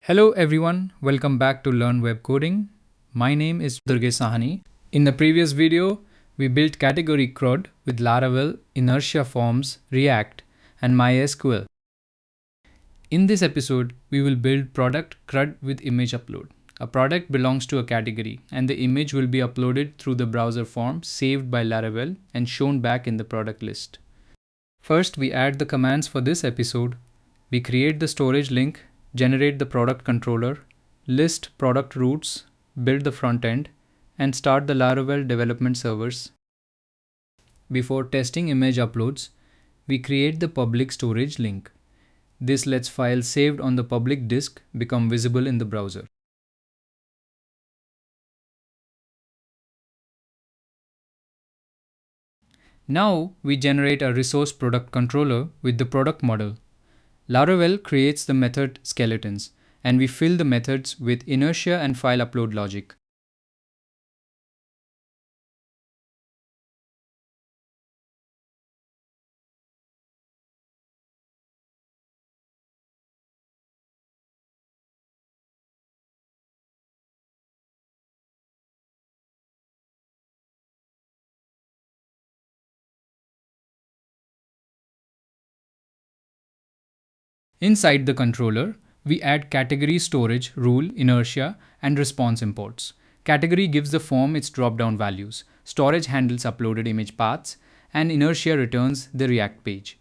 Hello everyone, welcome back to Learn Web Coding. My name is Durgesh Sahani. In the previous video, we built category CRUD with Laravel, Inertia Forms, React, and MySQL. In this episode, we will build product CRUD with image upload. A product belongs to a category and the image will be uploaded through the browser form saved by Laravel and shown back in the product list. First, we add the commands for this episode. We create the storage link, generate the product controller, list product routes, build the front end, and start the Laravel development servers. Before testing image uploads, we create the public storage link. This lets files saved on the public disk become visible in the browser. Now we generate a resource product controller with the product model. Laravel creates the method skeletons, and we fill the methods with inertia and file upload logic. Inside the controller, we add category storage, rule, inertia, and response imports. Category gives the form its drop-down values. Storage handles uploaded image paths, and inertia returns the React page.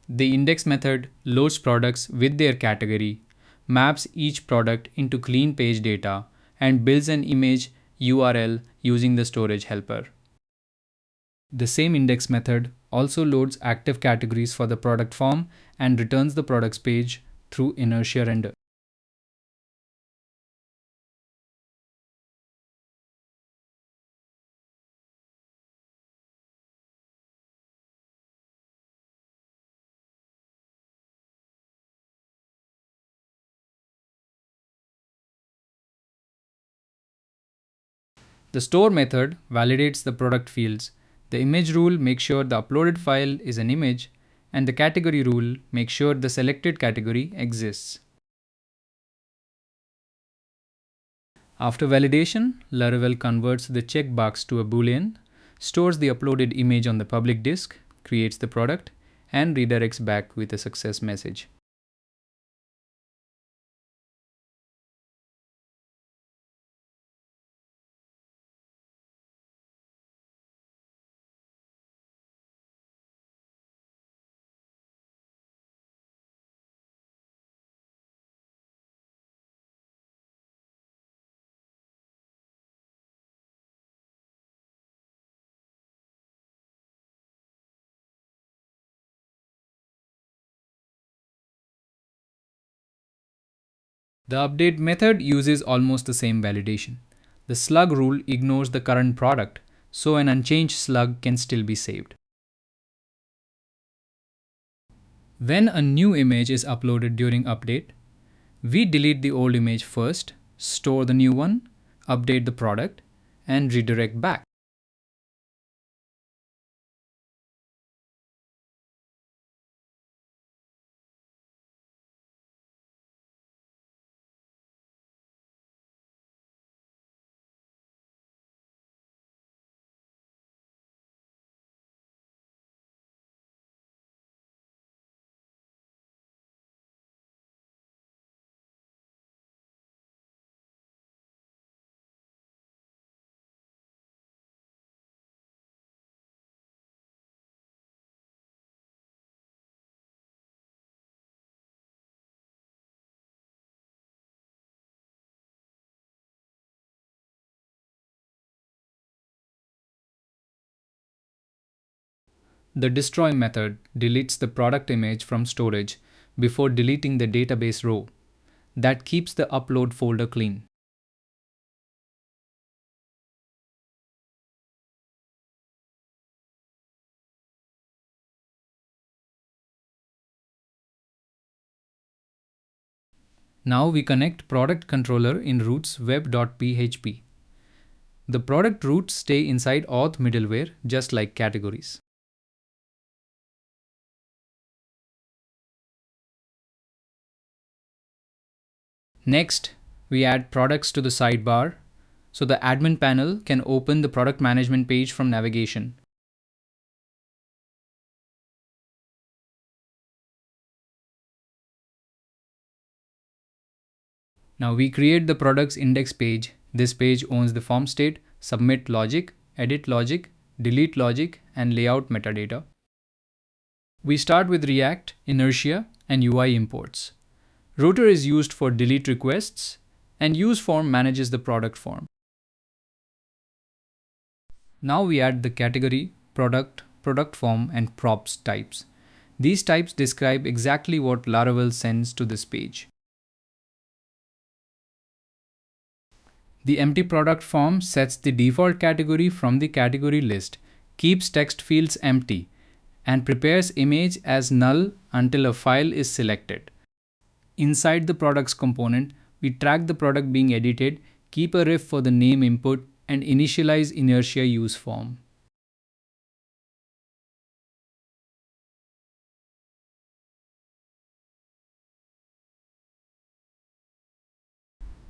The index method loads products with their category, maps each product into clean page data, and builds an image URL using the storage helper. The same index method also loads active categories for the product form and returns the products page through inertia render. The store method validates the product fields. The image rule makes sure the uploaded file is an image, and the category rule makes sure the selected category exists. After validation, Laravel converts the checkbox to a boolean, stores the uploaded image on the public disk, creates the product, and redirects back with a success message. The update method uses almost the same validation. The slug rule ignores the current product, so an unchanged slug can still be saved. When a new image is uploaded during update, we delete the old image first, store the new one, update the product, and redirect back. The destroy method deletes the product image from storage before deleting the database row. That keeps the upload folder clean. Now we connect product controller in roots web.php. The product roots stay inside auth middleware just like categories. Next, we add products to the sidebar so the admin panel can open the product management page from navigation. Now we create the products index page. This page owns the form state, submit logic, edit logic, delete logic, and layout metadata. We start with React, Inertia, and UI imports. Router is used for delete requests, and useForm manages the product form. Now we add the category, product, product form, and props types. These types describe exactly what Laravel sends to this page. The empty product form sets the default category from the category list, keeps text fields empty, and prepares image as null until a file is selected. Inside the products component, we track the product being edited, keep a ref for the name input, and initialize inertia use form.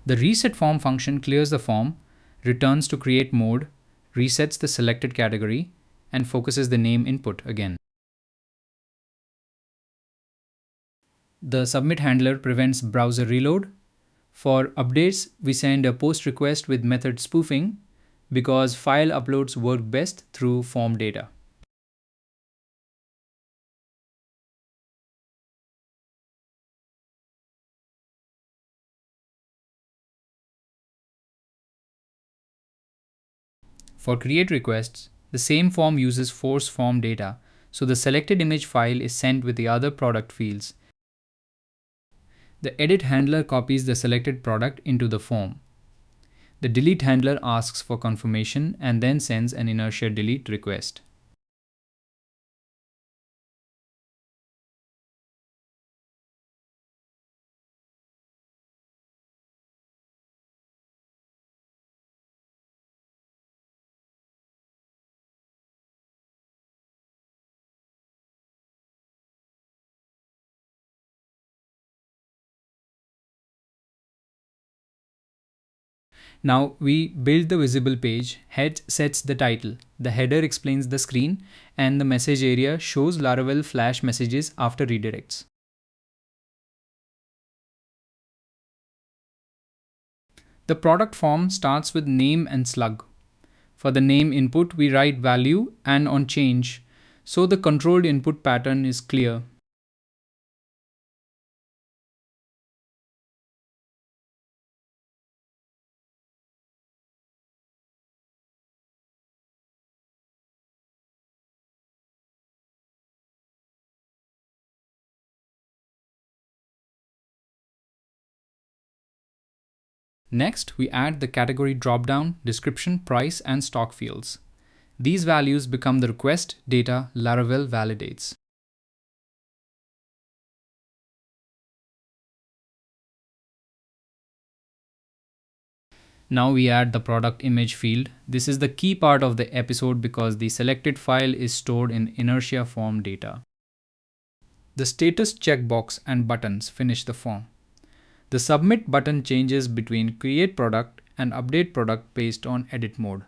The reset form function clears the form, returns to create mode, resets the selected category, and focuses the name input again. The submit handler prevents browser reload. For updates, we send a post request with method spoofing because file uploads work best through form data. For create requests, the same form uses force form data, so the selected image file is sent with the other product fields. The edit handler copies the selected product into the form. The delete handler asks for confirmation and then sends an inertia delete request. Now we build the visible page. Head sets the title. The header explains the screen, and the message area shows Laravel flash messages after redirects. The product form starts with name and slug. For the name input, we write value and on change, so the controlled input pattern is clear. Next, we add the category dropdown, description, price, and stock fields. These values become the request data Laravel validates. Now we add the product image field. This is the key part of the episode because the selected file is stored in inertia form data. The status checkbox and buttons finish the form. The submit button changes between create product and update product based on edit mode.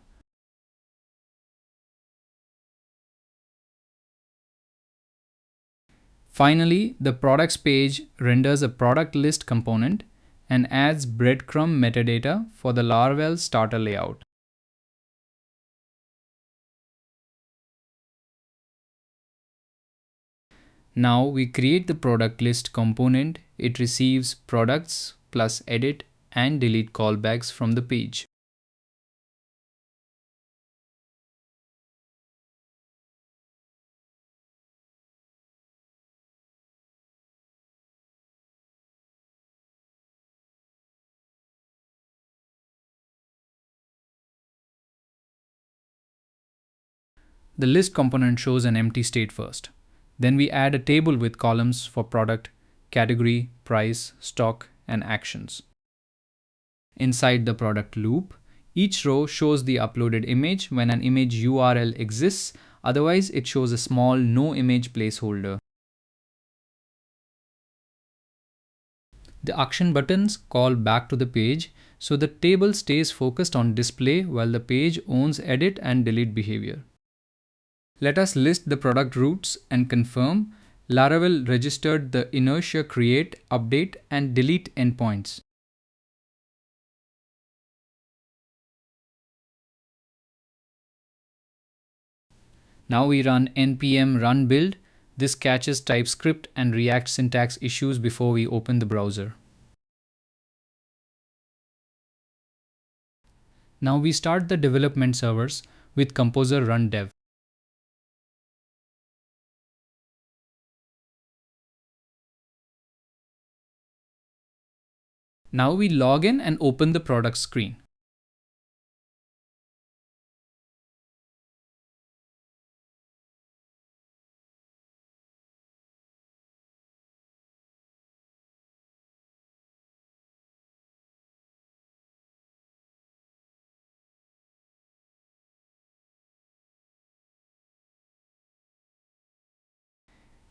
Finally, the products page renders a product list component and adds breadcrumb metadata for the Laravel starter layout. Now we create the product list component. It receives products plus edit and delete callbacks from the page. The list component shows an empty state first. Then we add a table with columns for product, category, price, stock, and actions. Inside the product loop, each row shows the uploaded image when an image URL exists, otherwise it shows a small no image placeholder. The action buttons call back to the page, so the table stays focused on display while the page owns edit and delete behavior. Let us list the product routes and confirm Laravel registered the inertia create, update, and delete endpoints. Now we run npm run build. This catches TypeScript and React syntax issues before we open the browser. Now we start the development servers with Composer run dev. Now we log in and open the product screen.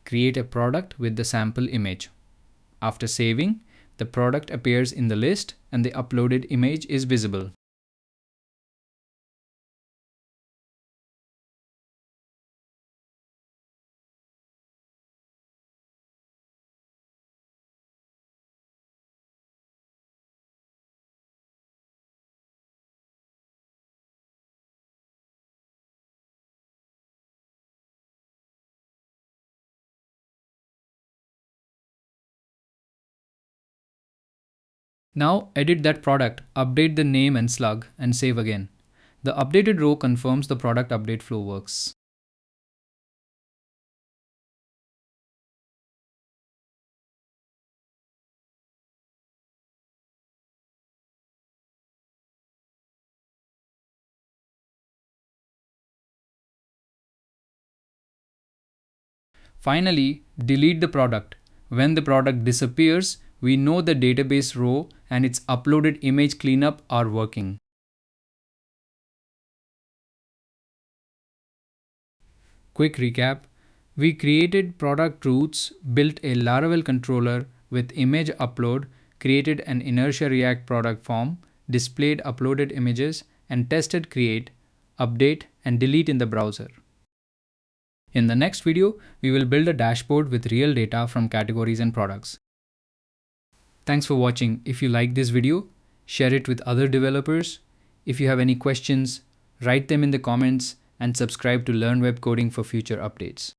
Create a product with the sample image. After saving, the product appears in the list and the uploaded image is visible. Now edit that product, update the name and slug, and save again. The updated row confirms the product update flow works. Finally, delete the product. When the product disappears, we know the database row and its uploaded image cleanup are working. Quick recap. We created product routes, built a Laravel controller with image upload, created an Inertia React product form, displayed uploaded images, and tested create, update, and delete in the browser. In the next video, we will build a dashboard with real data from categories and products. Thanks for watching. If you like this video, share it with other developers. If you have any questions, write them in the comments and subscribe to Learn Web Coding for future updates.